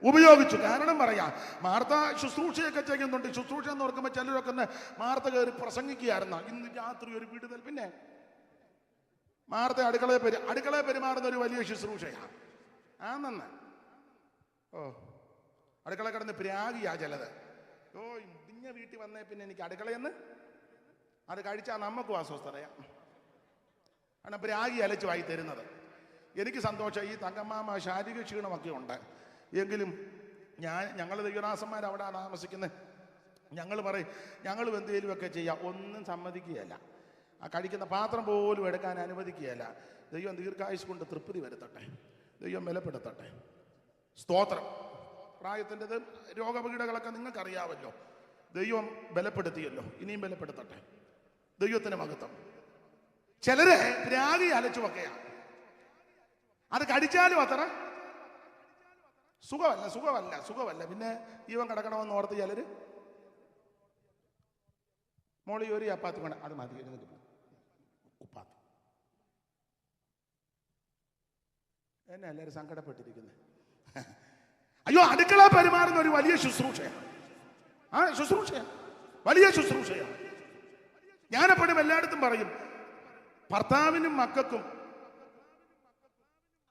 ഉപയോഗിച്ചു. കാരണം പറയാം, മാർത്ത ശുശ്രൂഷയൊക്കെ ചെയ്യുന്നുണ്ട്. ശുശ്രൂഷ എന്ന് ഓർക്കുമ്പോൾ ചിലരൊക്കെ മാർത്ത കയറി പ്രസംഗിക്കുകയായിരുന്നു, ഇന്ന് രാത്രി ഒരു വിടുതൽ. പിന്നെ മാർത്ത അടുക്കളയെ പെരുമാറുന്ന ഒരു വലിയ ശുശ്രൂഷയാണ്. ആണെന്ന് അടുക്കള കിടന്ന് പ്രാഗിയാ ചിലത്. ഇഞ്ഞ വീട്ടിൽ വന്നേ പിന്നെ എനിക്ക് അടുക്കളയെന്ന് അത് കഴിച്ചാൽ നമുക്കും അസ്വസ്ഥതയാ. കാരണം പ്രാഗി അലച്ചു വായി തരുന്നത്. എനിക്ക് സന്തോഷം, ഈ തങ്കമ്മാമ ശാരീരിക ക്ഷീണമൊക്കെ ഉണ്ട്. എങ്കിലും ഞങ്ങൾ ദൈവദാസന്മാർ അവിടെ താമസിക്കുന്നത്. ഞങ്ങൾ പറയും, ഞങ്ങളും എന്തെങ്കിലുമൊക്കെ ചെയ്യാം. ഒന്നും സമ്മതിക്കുകയല്ല. ആ കഴിക്കുന്ന പാത്രം പോലും എടുക്കാൻ അനുവദിക്കുകയല്ല. ദൈവം ദീർഘായുസ് കൊണ്ട് തൃപ്തി വരുത്തട്ടെ, ദൈവം ബലപ്പെടുത്തട്ടെ. സ്തോത്രം. പ്രായത്തിൻ്റെത് രോഗപീഠകളൊക്കെ നിങ്ങൾക്കറിയാമല്ലോ. ദൈവം ബലപ്പെടുത്തിയല്ലോ, ഇനിയും ബലപ്പെടുത്തട്ടെ. ദൈവത്തിന് മഹത്വം. ചിലര് രാഗി അലച്ചുമൊക്കെയാണ്. അത് കടിച്ചാലും അത്ര സുഖമല്ല. പിന്നെ ജീവൻ കിടക്കണമെന്ന് ഓർത്ത് ചിലര് മോളി ഒരു ചപ്പാത്തി വേണം, അത് മതി, ഉപ്പാത്തി. എന്നെ എല്ലാവരും സങ്കടപ്പെട്ടിരിക്കുന്നത്. അയ്യോ, അടുക്കള പെരുമാറുന്ന ഒരു വലിയ ശുശ്രൂഷയാണ്. വലിയ ശുശ്രൂഷയാണ്. ഞാനെപ്പോഴും എല്ലായിടത്തും പറയും, ഭർത്താവിനും മക്കൾക്കും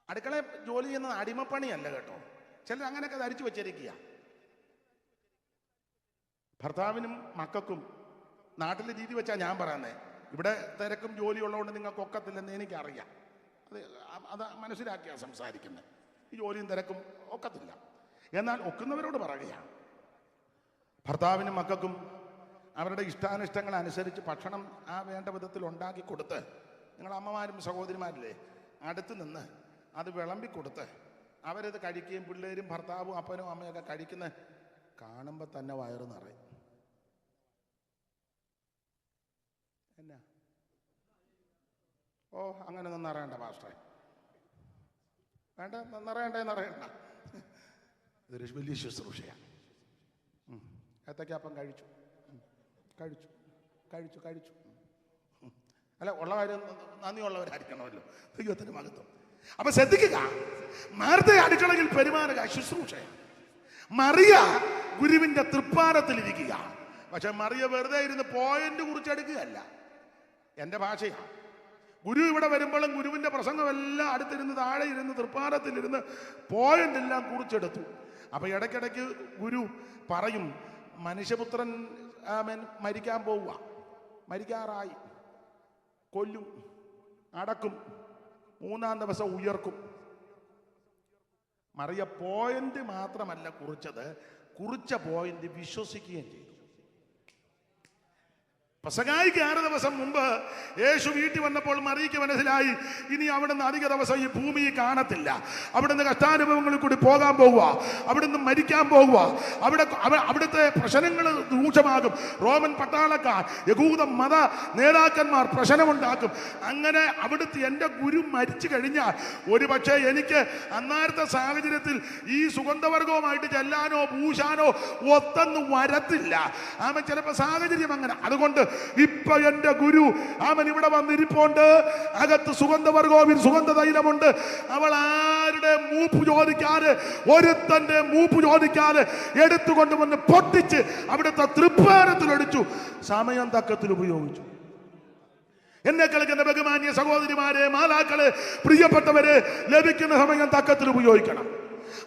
അടുക്കള ജോലി ചെയ്യുന്നത് അടിമപ്പണിയല്ല കേട്ടോ. ചിലർ അങ്ങനെയൊക്കെ ധരിച്ചു വെച്ചിരിക്കുക. ഭർത്താവിനും മക്കൾക്കും നാട്ടിലെ രീതി വെച്ചാൽ ഞാൻ പറയുന്നത്. ഇവിടെ തിരക്കും ജോലി ഉള്ളതുകൊണ്ട് നിങ്ങൾക്ക് ഒക്കത്തില്ലെന്ന് എനിക്കറിയാം. അത് അത് മനസ്സിലാക്കിയാണ് സംസാരിക്കുന്നത്. ഈ ജോലിയും തിരക്കും ഒക്കത്തില്ല. എന്നാൽ ഒക്കുന്നവരോട് പറയുകയാണ്, ഭർത്താവിനും മക്കൾക്കും അവരുടെ ഇഷ്ടാനിഷ്ടങ്ങൾ അനുസരിച്ച് ഭക്ഷണം ആ വേണ്ട വിധത്തിൽ ഉണ്ടാക്കി കൊടുത്ത്, നിങ്ങൾ അമ്മമാരും സഹോദരിമാരില്ലേ, അടുത്ത് നിന്ന് അത് വിളമ്പിക്കൊടുത്ത് അവരത് കഴിക്കുകയും പിള്ളേരും ഭർത്താവും അപ്പനും അമ്മയൊക്കെ കഴിക്കുന്ന കാണുമ്പോൾ തന്നെ വയറ് നിറയും. എന്നാ ഓ അങ്ങനെ നിറയണ്ട പാസ്റ്ററെ, വേണ്ട, നിറയണ്ട. ഇതൊരു വലിയ ശുശ്രൂഷയാണ്. ഏത്തയ്ക്കാപ്പം കഴിച്ചു. അല്ല, ഉള്ള കാര്യം നന്ദിയുള്ളവരായിരിക്കണമല്ലോ. ദൈവത്തിന് മഹത്വം. അപ്പൊ ശ്രദ്ധിക്കുക, മാർത്ത അടുക്കളയിൽ പെരുമാറുക ശുശ്രൂഷയാണ്. മറിയ ഗുരുവിന്റെ തൃപ്പാരത്തിലിരിക്കുക. പക്ഷെ മറിയ വെറുതെ ഇരുന്ന് പോയിന്റ് കുറിച്ചെടുക്കുകയല്ല. എൻ്റെ ഭാഷയാണ്. ഗുരു ഇവിടെ വരുമ്പോഴും ഗുരുവിന്റെ പ്രസംഗമെല്ലാം അടുത്തിരുന്ന് താഴെ ഇരുന്ന് തൃപ്പാരത്തിലിരുന്ന് പോയിന്റ് എല്ലാം കുറിച്ചെടുത്തു. അപ്പൊ ഇടയ്ക്കിടയ്ക്ക് ഗുരു പറയും, മനുഷ്യപുത്രൻ മരിക്കാൻ പോവുക, മരിക്കാറായി, കൊല്ലും, അടക്കും, 3-ാം ദിവസം ഉയർക്കും. മറിയ പോയിന്റ് മാത്രമല്ല കുറിച്ചത്, കുറിച്ച പോയിന്റ് വിശ്വസിക്കുകയും ചെയ്തു. പെസഹായ്ക്ക് 6 ദിവസം മുമ്പ് യേശു വീട്ടിൽ വന്നപ്പോൾ മറിയയ്ക്ക് മനസ്സിലായി, ഇനി അവിടുന്ന് അധിക ദിവസം ഈ ഭൂമിയിൽ കാണത്തില്ല. അവിടുന്ന് കഷ്ടാനുഭവങ്ങളിൽ കൂടി പോകാൻ പോവുക, അവിടുന്ന് മരിക്കാൻ പോവുക, അവിടുത്തെ പ്രശ്നങ്ങൾ രൂക്ഷമാകും. റോമൻ പട്ടാളക്കാർ, യഹൂദ മത നേതാക്കന്മാർ പ്രശ്നമുണ്ടാക്കും. അങ്ങനെ അവിടുത്തെ എൻ്റെ ഗുരു മരിച്ചു കഴിഞ്ഞാൽ ഒരു പക്ഷേ എനിക്ക് അന്നേരത്തെ സാഹചര്യത്തിൽ ഈ സുഗന്ധവർഗവുമായിട്ട് ചെല്ലാനോ പൂശാനോ ഒത്തൊന്നും വരത്തില്ല. ആമൻ ചിലപ്പോൾ സാഹചര്യം അങ്ങനെ. അതുകൊണ്ട് ഇപ്പൊ എന്റെ ഗുരു അവൻ ഇവിടെ വന്നിരിപ്പുണ്ട്. അകത്ത് സുഗന്ധവർഗോവിൽ സുഗന്ധ തൈലമുണ്ട്. അവൾ ആരുടെ മൂപ്പ് ചോദിക്കാതെ, ഒരുത്തന്റെ മൂപ്പ് ചോദിക്കാതെ എടുത്തുകൊണ്ട് വന്ന് പൊട്ടിച്ച് അവിടുത്തെ തൃപ്പാരത്തിലൊടിച്ചു. സമയം തക്കത്തിൽ ഉപയോഗിച്ചു. എന്നെ കേൾക്കുന്ന ബഹുമാന്യ സഹോദരിമാരെ, മാലാക്കളെ, പ്രിയപ്പെട്ടവരെ, ലഭിക്കുന്ന സമയം തക്കത്തിൽ ഉപയോഗിക്കണം.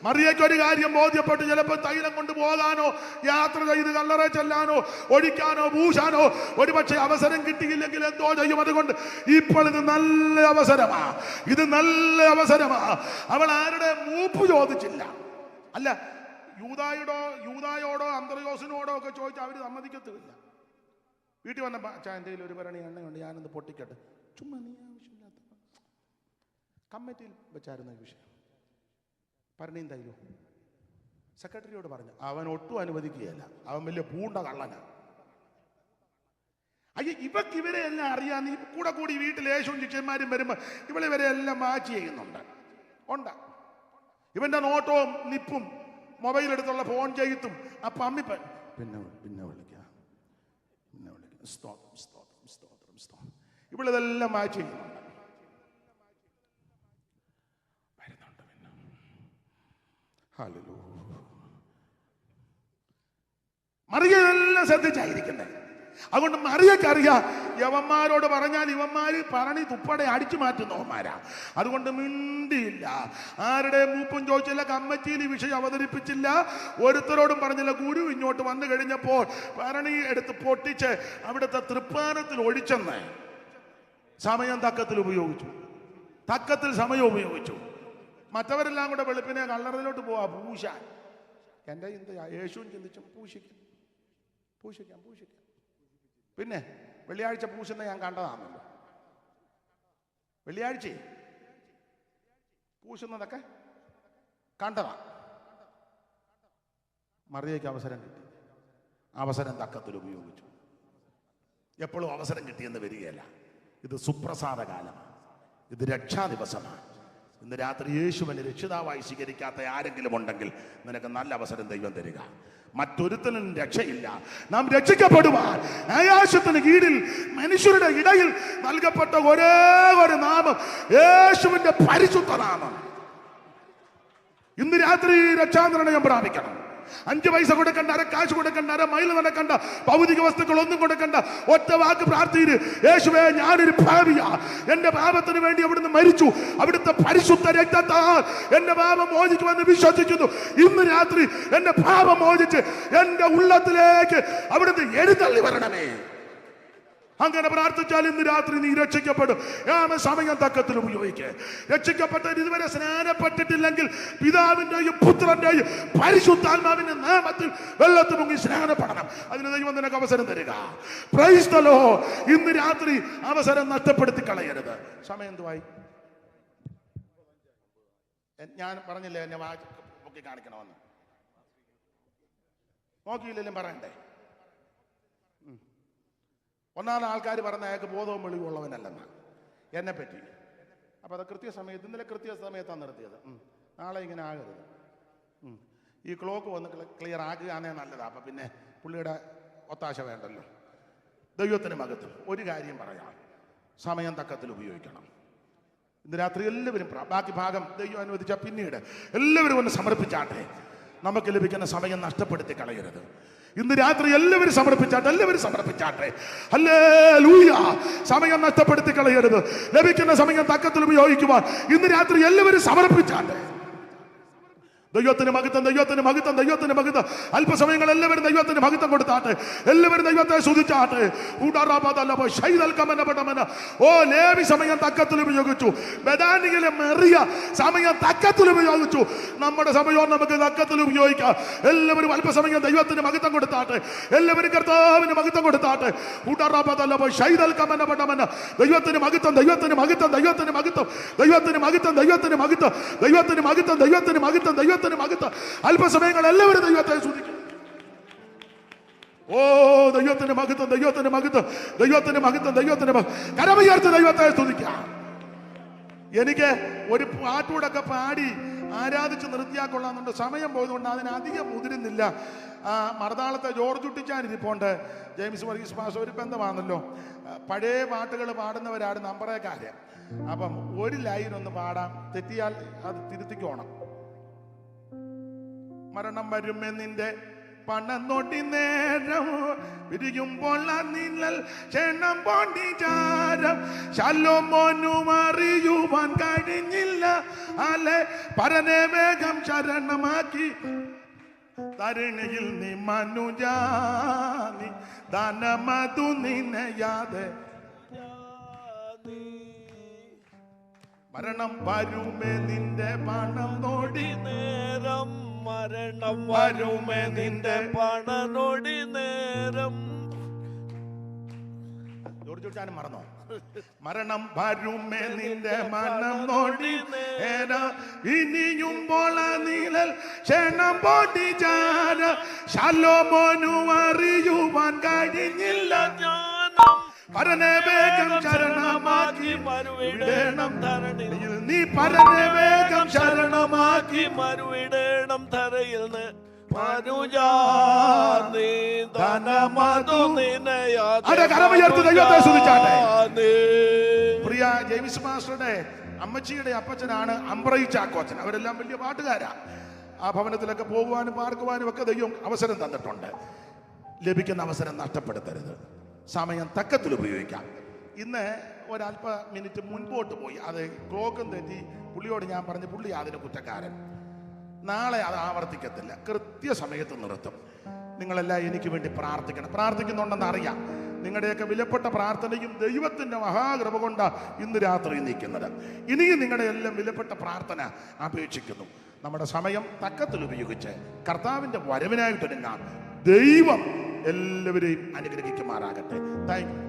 മറിയയ്ക്ക് ഒരു കാര്യം ബോധ്യപ്പെട്ട്, ചിലപ്പോൾ തൈലം കൊണ്ട് പോകാനോ യാത്ര ചെയ്ത് കല്ലറ ചെല്ലാനോ ഒഴിക്കാനോ പൂശാനോ ഒരുപക്ഷെ അവസരം കിട്ടിയില്ലെങ്കിൽ എന്തോ ചെയ്യും. അതുകൊണ്ട് ഇപ്പോൾ ഇത് നല്ല അവസരമാ, ഇത് നല്ല അവസരമാ. അവൾ ആരുടെ മൂപ്പ് ചോദിച്ചില്ല. അല്ല, യൂദായോടോ അന്ത്രയോസിനോടോ ഒക്കെ ചോദിച്ചാൽ അവർ സമ്മതിക്കത്തില്ല. വീട്ടിൽ വന്നപ്പോൾ എൻ്റെ കയ്യിൽ ഒരു ഭരണി എണ്ണയുണ്ട്, ഞാനൊന്ന് പൊട്ടിക്കട്ടെ. ചുമ്മാ നീ ആവശ്യമില്ലാത്ത കമ്മിറ്റിയിൽ വെച്ചായിരുന്നു ഈ വിഷയം. ഭരണിയും തൈലോ സെക്രട്ടറിയോട് പറഞ്ഞു. അവൻ ഒട്ടും അനുവദിക്കുകയല്ല, അവൻ വലിയ പൂണ്ട കള്ളനാ. അയ്യോ, ഇവരെ എല്ലാം അറിയാൻ ഈ കൂടി വീട്ടിൽ യേശുവും ശിഷ്യന്മാരും വരുമ്പോൾ ഇവരെ എല്ലാം മാച്ച് ചെയ്യുന്നുണ്ട്. ഇവന്റെ നോട്ടവും നിപ്പും മൊബൈലെടുത്തുള്ള ഫോൺ ചെയ്ത്തും അപ്പം അമ്മി പിന്നെ വിളിക്കാം സ്തോത്രം ഇവളിതെല്ലാം മാച്ച് ചെയ്യുന്നുണ്ട്. മറിയെല്ലാം ശ്രദ്ധിച്ചായിരിക്കുന്നത്. അതുകൊണ്ട് മറിയക്കറിയാം, യവന്മാരോട് പറഞ്ഞാൽ ഇവന്മാര് പറഞ്ഞ് തുപ്പടെ അടിച്ചു മാറ്റുന്നവന്മാരാ. അതുകൊണ്ട് മിണ്ടിയില്ല, ആരുടെ മൂപ്പും ചോദിച്ചില്ല, കമ്മിറ്റിയിൽ ഈ വിഷയം അവതരിപ്പിച്ചില്ല, ഒരുത്തരോടും പറഞ്ഞില്ല. ഗുരു ഇങ്ങോട്ട് വന്നു കഴിഞ്ഞപ്പോൾ ഭരണി എടുത്ത് പൊട്ടിച്ച് അവിടുത്തെ തൃപ്പാനത്തിൽ ഒഴിച്ചെന്ന് സമയം തക്കത്തിൽ സമയം ഉപയോഗിച്ചു. മറ്റവരെല്ലാം കൂടെ വെളുപ്പിനെ കല്ലറയിലോട്ട് പോവാ പൂശാൻ. എൻ്റെ ചിന്തയാ, യേശുവും ചിന്തിച്ചു പൂശിക്കാം. പിന്നെ വെള്ളിയാഴ്ച പൂശുന്ന ഞാൻ കണ്ടതാണല്ലോ. വെള്ളിയാഴ്ച പൂശുന്നതൊക്കെ കണ്ടതാ. മറിയയ്ക്ക് അവസരം കിട്ടി, അവസരം തക്കത്തിൽ ഉപയോഗിച്ചു. എപ്പോഴും അവസരം കിട്ടിയെന്ന് വരികയല്ല. ഇത് സുപ്രസാദ കാലമാണ്, ഇത് രക്ഷാ ദിവസമാണ്. ഇന്ന് രാത്രി യേശുവിനെ രക്ഷിതാവായി സ്വീകരിക്കാത്ത ആരെങ്കിലും ഉണ്ടെങ്കിൽ നിനക്ക് നല്ല അവസരം ദൈവം തരിക. മറ്റൊരുത്തനും രക്ഷയില്ല. നാം രക്ഷിക്കപ്പെടുവാൻ ആകാശത്തിന് കീഴിൽ മനുഷ്യരുടെ ഇടയിൽ നൽകപ്പെട്ട ഒരേ ഒരു നാമം യേശുവിന്റെ പരിശുദ്ധ നാമം. ഇന്ന് രാത്രി രക്ഷാനിർണയം പ്രാപിക്കണം. 5 പൈസ കൊടുക്കണ്ട, അര കാശ് കൊടുക്കണ്ട, അര മൈൽ നടക്കണ്ട, ഭൗതിക വസ്തുക്കൾ ഒന്നും കൊടുക്കണ്ട. ഒറ്റ വാക്ക് പ്രാർത്ഥിയിര്, യേശുവേ ഞാനൊരു പാപിയാ, എന്റെ പാപത്തിന് വേണ്ടി അവിടുന്ന് മരിച്ചു, അവിടുത്തെ പരിശുദ്ധ രക്തത്താൽ എന്റെ പാപം മോചിക്കുമെന്ന് വിശ്വസിക്കുന്നു. ഇന്ന് രാത്രി എന്റെ പാപം മോചിച്ച് എന്റെ ഉള്ളത്തിലേക്ക് അവിടുന്ന് എഴുന്നള്ളി വരണമേ. അങ്ങനെ പ്രാർത്ഥിച്ചാൽ ഇന്ന് രാത്രി നീ രക്ഷിക്കപ്പെടും. സമയം തക്കത്തിൽ ഉപയോഗിക്കുക. രക്ഷിക്കപ്പെട്ടവർ ഇതുവരെ സ്നാനപ്പെട്ടിട്ടില്ലെങ്കിൽ പിതാവിന്റെയും പുത്രന്റെയും പരിശുദ്ധാത്മാവിന്റെ നാമത്തിൽ വെള്ളത്തിൽ മുങ്ങി സ്നാനപ്പെടണം. അതിന് ദൈവം നിനക്ക് അവസരം തരിക. Praise the Lord. ഇന്ന് രാത്രി അവസരം നഷ്ടപ്പെടുത്തി കളയരുത്. സമയം എന്തുവായി? ഞാൻ പറഞ്ഞില്ലേ എന്നെ പൊക്കി കാണിക്കണമെന്ന്? നോക്കിയില്ലെങ്കിലും പറയണ്ടേ? ഒന്നാമത് ആൾക്കാർ പറഞ്ഞ അയാൾക്ക് ബോധവും വെളിവുള്ളവനല്ലെന്ന് എന്നെ പറ്റി. അപ്പം അത് കൃത്യസമയത്ത്, ഇന്നലെ കൃത്യസമയത്താണ് നിർത്തിയത്. നാളെ ഇങ്ങനെ ആകരുത്. ഈ ക്ലോക്ക് വന്ന് ക്ലിയർ ആക്കുകയാണേ നല്ലതാണ്. അപ്പം പിന്നെ പുള്ളിയുടെ ഒത്താശ വേണ്ടല്ലോ. ദൈവത്തിന് മഹത്വം. ഒരു കാര്യം പറയാം, സമയം തക്കത്തിൽ ഉപയോഗിക്കണം. ഇന്ന് രാത്രി എല്ലാവരും, ബാക്കി ഭാഗം ദൈവം അനുവദിച്ചാൽ പിന്നീട് എല്ലാവരും ഒന്ന് സമർപ്പിച്ചാട്ടെ. നമുക്ക് ലഭിക്കുന്ന സമയം നഷ്ടപ്പെടുത്തി കളയരുത്. ഇന്ന് രാത്രി എല്ലാവരും സമർപ്പിച്ചാട്ടെ. ഹല്ലേലൂയ. സമയം നഷ്ടപ്പെടുത്തി കളയരുത്. ലഭിക്കുന്ന സമയം തക്കത്തിൽ ഉപയോഗിക്കുവാൻ ഇന്ന് രാത്രി എല്ലാവരും സമർപ്പിച്ചാട്ടെ. ദൈവത്തിന് മഹത്വം, ദൈവത്തിന് മഹത്വം, ദൈവത്തിന് മഹത്വം. അല്പസമയങ്ങൾ എല്ലാവരും ദൈവത്തിന് മഹത്വം കൊടുത്താട്ടെ. എല്ലാവരും ദൈവത്തെ സ്തുതിച്ചാട്ടെ. ഓ, ലേവി സമയം തക്കത്തിൽ ഉപയോഗിച്ചു. ബദാനിയിലെ മെറിയ സമയം തക്കത്തിൽ ഉപയോഗിച്ചു. നമ്മുടെ സമയവും നമുക്ക് തക്കത്തിൽ ഉപയോഗിക്കാം. എല്ലാവരും അല്പസമയം ദൈവത്തിന് മഹത്വം കൊടുത്താട്ടെ. എല്ലാവരും കർത്താവിന് മഹത്വം കൊടുത്താട്ടെ. ദൈവത്തിന് മഹത്വം, ദൈവത്തിന് മഹത്വം, ദൈവത്തിന് മഹത്വം, ദൈവത്തിന് മഹത്വം, ദൈവത്തിന് മഹത്വം, ദൈവത്തിന് മഹത്വം, ദൈവത്തിന് മഹത്വം, ദൈവത്തിന് മഹത്വം. അല്പസമയങ്ങൾ എല്ലാവരും ദൈവത്തെ സ്തുതിക്കും. ഓ, ദൈവത്തിന് മഹത്വം, ദൈവത്തിന് മഹത്വം, ദൈവത്തിന് മഹത്വം, ദൈവത്തിന് കരമുയർത്തി ദൈവത്തെ സ്തുതിക്കാം. എനിക്ക് ഒരു പാട്ടൂടൊക്കെ പാടി ആരാധിച്ച് നിർത്തിയാക്കൊള്ളാന്നുണ്ട്. സമയം പോയതുകൊണ്ട് അതിനധികം മുതിരുന്നില്ല. മറുതാളത്തെ ജോർജ് കുട്ടിച്ചാൻ ഇരിപ്പുണ്ട്. ജെയിംസ് വർഗീസ് പാസ്റ്റർ ഒരു ബന്ധമാണല്ലോ. പഴയ പാട്ടുകൾ പാടുന്നവരാണ് നമ്പറേക്കാര്. അപ്പം ഒരു ലൈൻ ഒന്ന് പാടാം, തെറ്റിയാൽ അത് തിരുത്തിക്കോണം. മരണം വരുമേ നിന്റെ പണം നോട്ടി നേരം പിരിയുമ്പോൾ നിന്നൽ ക്ഷണം പോണ്ടിചാരം ശലോമോനും അറിയുവാൻ കഴിഞ്ഞില്ല. അല്ലെ പരനെ വേഗം ശരണമാക്കി തരുണിയിൽ നീ മനുജാനി ദാനമതു നിന്നയാതെ. മരണം വരുമേ നിന്റെ പണം നോടി നേരം, മരണം വരുമേ നിന്റെ പണനൊടി നേരം. ജോർജുട്ടാനും മറന്നോ? മരണം വരുമേ നിന്റെ മനം നോടി നേരം ഇനിയുമ്പോൾ നീലൽ ക്ഷണം പോട്ടിചാര ശലോമോനും അറിയുവാൻ കഴിഞ്ഞില്ല. പരനെ വേഗം ശരണമാക്കി മരുവിടേണം ധരണിയിൽ നീ, പരനെ വേഗം ശരണമാക്കി മരുവിടേണം ധരയിൽ പ്രിയ ജെയിംസ് മാസ്റ്ററുടെ അമ്മച്ചിയുടെ അപ്പച്ചനാണ് അമ്പ്രയി ചാക്കോച്ചൻ. അവരെല്ലാം വലിയ പാട്ടുകാരാ. ആ ഭവനത്തിലൊക്കെ പോകുവാനും പാർക്കുവാനും ഒക്കെ ദൈവം അവസരം തന്നിട്ടുണ്ട്. ലഭിക്കുന്ന അവസരം നഷ്ടപ്പെടുത്തരുത്. സമയം തക്കത്തിൽ ഉപയോഗിക്കാം. ഇന്ന് ഒരല്പ മിനിറ്റ് മുൻപോട്ട് പോയി, അത് ക്ലോക്കും തെറ്റി. പുള്ളിയോട് ഞാൻ പറഞ്ഞു, പുള്ളി അതിന് കുറ്റക്കാരൻ. നാളെ അത് ആവർത്തിക്കത്തില്ല, കൃത്യസമയത്ത് നിർത്തും. നിങ്ങളെല്ലാം എനിക്ക് വേണ്ടി പ്രാർത്ഥിക്കണം. പ്രാർത്ഥിക്കുന്നുണ്ടെന്ന് അറിയാം. നിങ്ങളുടെയൊക്കെ വിലപ്പെട്ട പ്രാർത്ഥനയും ദൈവത്തിൻ്റെ മഹാകൃപ കൊണ്ടാണ് ഇന്ന് രാത്രി നിൽക്കുന്നത്. ഇനിയും നിങ്ങളുടെ എല്ലാം വിലപ്പെട്ട പ്രാർത്ഥന അപേക്ഷിക്കുന്നു. നമ്മുടെ സമയം തക്കത്തിൽ ഉപയോഗിച്ച് കർത്താവിൻ്റെ വരവിനായിട്ടൊരുങ്ങാം. ദൈവം എല്ലാവരെയും അനുഗ്രഹിക്കുമാറാകട്ടെ. Thank you.